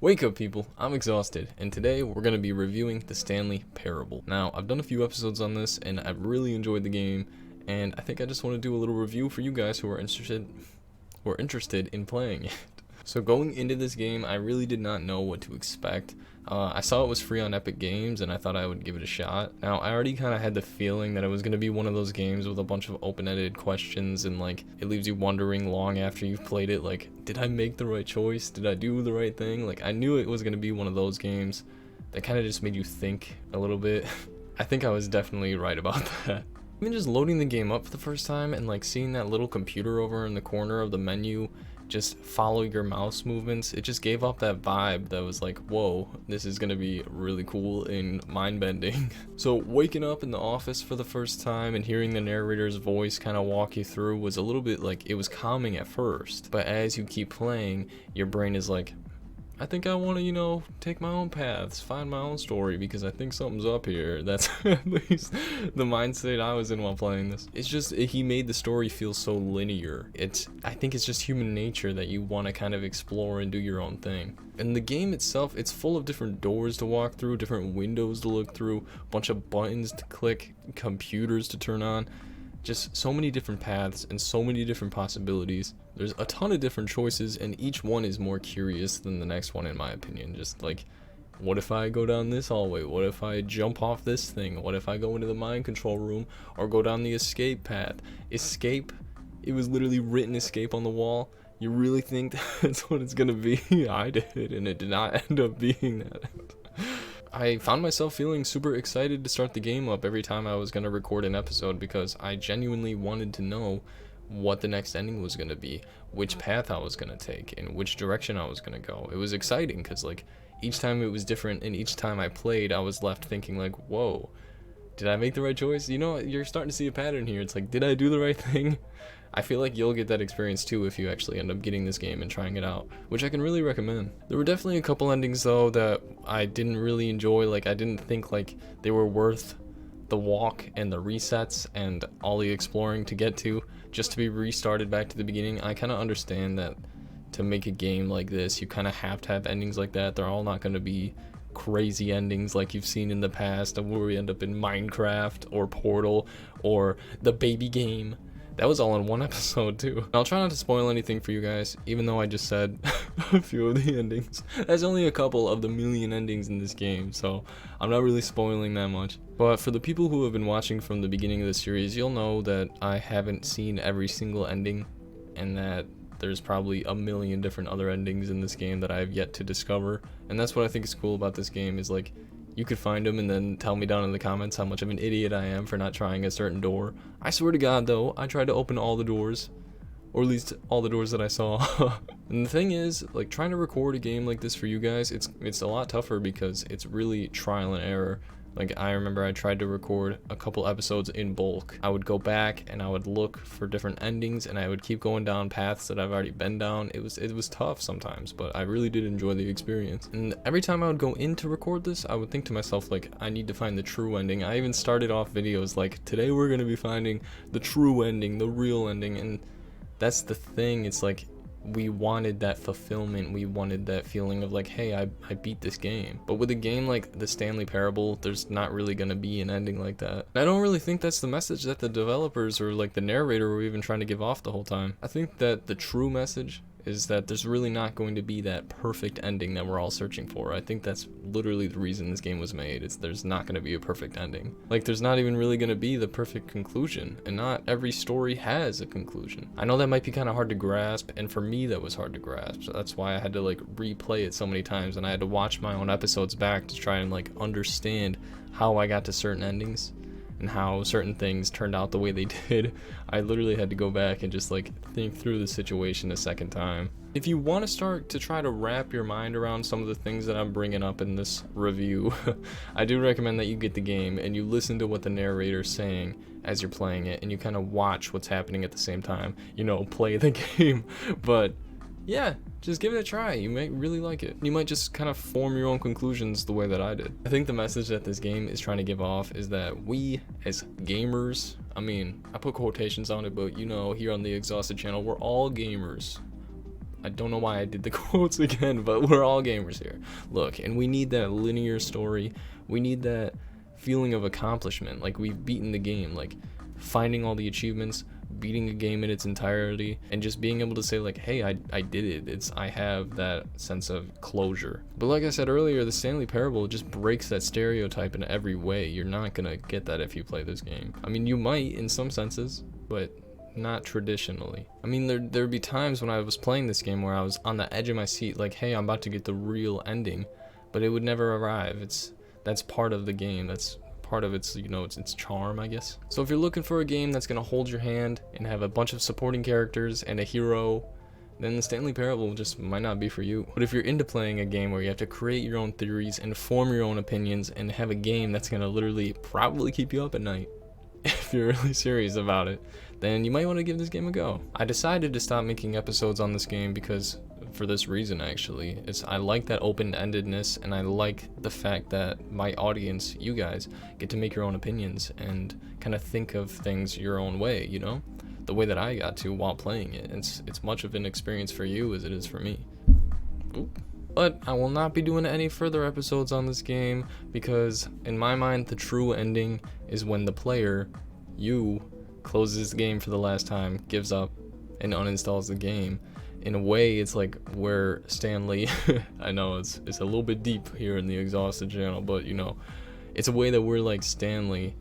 Wake up, people, I'm exhausted, and today we're going to be reviewing the Stanley Parable. Now, I've done a few episodes on this, and I've really enjoyed the game, and I think I just want to do a little review for you guys who are interested in playing it. So going into this game, I really did not know what to expect. I saw it was free on Epic Games, and I thought I would give it a shot. Now, I already kind of had the feeling that it was going to be one of those games with a bunch of open-ended questions, and like, it leaves you wondering long after you've played it, like, did I make the right choice? Did I do the right thing? Like, I knew it was going to be one of those games that kind of just made you think a little bit. I think I was definitely right about that. Even just loading the game up for the first time and like seeing that little computer over in the corner of the menu just follow your mouse movements, it just gave off that vibe that was like, whoa, this is gonna be really cool and mind-bending. So waking up in the office for the first time and hearing the narrator's voice kind of walk you through was a little bit like, it was calming at first, but as you keep playing, your brain is like, I think I want to, take my own paths, find my own story, because I think something's up here. That's at least the mindset I was in while playing this. It's just, he made the story feel so linear. I think it's just human nature that you want to kind of explore and do your own thing. And the game itself, it's full of different doors to walk through, different windows to look through, a bunch of buttons to click, computers to turn on. Just so many different paths and so many different possibilities. There's a ton of different choices, and each one is more curious than the next one in my opinion. Just like, what if I go down this hallway? What if I jump off this thing? What if I go into the mind control room or go down the escape path? Escape? It was literally written escape on the wall. You really think that's what it's gonna be? I did, and it did not end up being that. I found myself feeling super excited to start the game up every time I was going to record an episode, because I genuinely wanted to know what the next ending was going to be, which path I was going to take, and which direction I was going to go. It was exciting because like each time it was different, and each time I played I was left thinking like, whoa, did I make the right choice? You're starting to see a pattern here. It's like, did I do the right thing? I feel like you'll get that experience too if you actually end up getting this game and trying it out, which I can really recommend. There were definitely a couple endings though that I didn't really enjoy. Like, I didn't think like they were worth the walk and the resets and all the exploring to get to just to be restarted back to the beginning. I kind of understand that to make a game like this, you kind of have to have endings like that. They're all not going to be crazy endings like you've seen in the past where we end up in Minecraft or Portal or the baby game. That was all in one episode too. I'll try not to spoil anything for you guys, even though I just said a few of the endings. There's only a couple of the million endings in this game, so I'm not really spoiling that much. But for the people who have been watching from the beginning of the series, you'll know that I haven't seen every single ending, and that there's probably a million different other endings in this game that I have yet to discover. And that's what I think is cool about this game, is like, you could find them and then tell me down in the comments how much of an idiot I am for not trying a certain door. I swear to God though, I tried to open all the doors, or at least all the doors that I saw. And the thing is, like, trying to record a game like this for you guys, it's a lot tougher because it's really trial and error. Like, I remember I tried to record a couple episodes in bulk. I would go back and I would look for different endings, and I would keep going down paths that I've already been down. It was tough sometimes, but I really did enjoy the experience. And every time I would go in to record this, I would think to myself, like, I need to find the true ending. I even started off videos like, today we're gonna be finding the true ending, the real ending. And that's the thing, it's like, we wanted that fulfillment, we wanted that feeling of like, hey, I beat this game. But with a game like the Stanley Parable, there's not really gonna be an ending like that. And I don't really think that's the message that the developers or like the narrator were even trying to give off the whole time. I think that the true message is that there's really not going to be that perfect ending that we're all searching for. I think that's literally the reason this game was made. There's not going to be a perfect ending. Like, there's not even really going to be the perfect conclusion, and not every story has a conclusion. I know that might be kind of hard to grasp, and for me that was hard to grasp, so that's why I had to like replay it so many times, and I had to watch my own episodes back to try and like understand how I got to certain endings and how certain things turned out the way they did. I literally had to go back and just like think through the situation a second time. If you want to start to try to wrap your mind around some of the things that I'm bringing up in this review, I do recommend that you get the game and you listen to what the narrator's saying as you're playing it, and you kind of watch what's happening at the same time. Play the game. But yeah, just give it a try. You might really like it. You might just kind of form your own conclusions the way that I did. I think the message that this game is trying to give off is that we as gamers, I put quotations on it, but here on the Exhausted channel, we're all gamers. I don't know why I did the quotes again, but we're all gamers here. Look, and we need that linear story. We need that feeling of accomplishment, like we've beaten the game, like finding all the achievements, beating a game in its entirety, and just being able to say like, hey, I did it. I have that sense of closure. But like I said earlier, the Stanley Parable just breaks that stereotype in every way. You're not gonna get that if you play this game. I mean, you might in some senses, but not traditionally. I mean, there'd be times when I was playing this game where I was on the edge of my seat, like, hey, I'm about to get the real ending, but it would never arrive. That's part of the game. That's part of its, its charm, I guess. So if you're looking for a game that's gonna hold your hand and have a bunch of supporting characters and a hero, then the Stanley Parable just might not be for you. But if you're into playing a game where you have to create your own theories and form your own opinions and have a game that's gonna literally probably keep you up at night, if you're really serious about it, then you might want to give this game a go. I decided to stop making episodes on this game because, for this reason actually, I like that open-endedness, and I like the fact that my audience, you guys, get to make your own opinions and kind of think of things your own way, the way that I got to while playing it. It's much of an experience for you as it is for me. Oop. But I will not be doing any further episodes on this game because, in my mind, the true ending is when the player, you, closes the game for the last time, gives up, and uninstalls the game. In a way, it's like where Stanley, I know it's a little bit deep here in the Exhausted channel, but it's a way that we're like Stanley,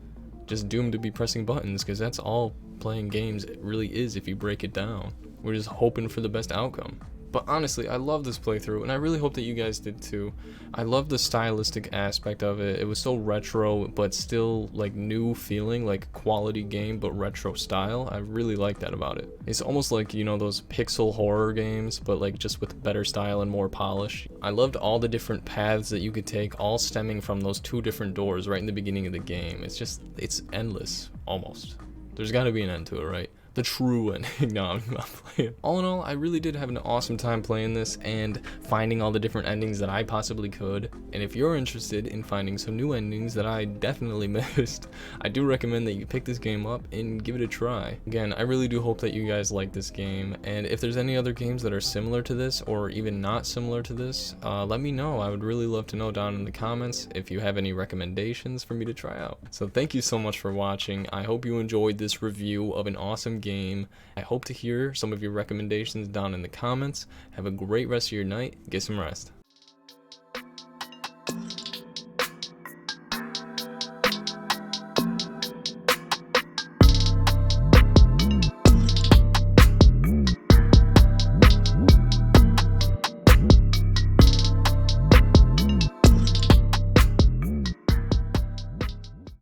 just doomed to be pressing buttons, because that's all playing games really is if you break it down. We're just hoping for the best outcome. But honestly, I love this playthrough, and I really hope that you guys did too. I love the stylistic aspect of it. It was so retro, but still like new feeling, like quality game, but retro style. I really like that about it. It's almost like, those pixel horror games, but like just with better style and more polish. I loved all the different paths that you could take, all stemming from those 2 different doors right in the beginning of the game. It's endless, almost. There's gotta be an end to it, right? The true ending. No, I'm not playing. All in all, I really did have an awesome time playing this and finding all the different endings that I possibly could. And if you're interested in finding some new endings that I definitely missed, I do recommend that you pick this game up and give it a try. Again, I really do hope that you guys like this game, and if there's any other games that are similar to this or even not similar to this, let me know. I would really love to know down in the comments if you have any recommendations for me to try out. So thank you so much for watching. I hope you enjoyed this review of an awesome game. I hope to hear some of your recommendations down in the comments. Have a great rest of your night. Get some rest.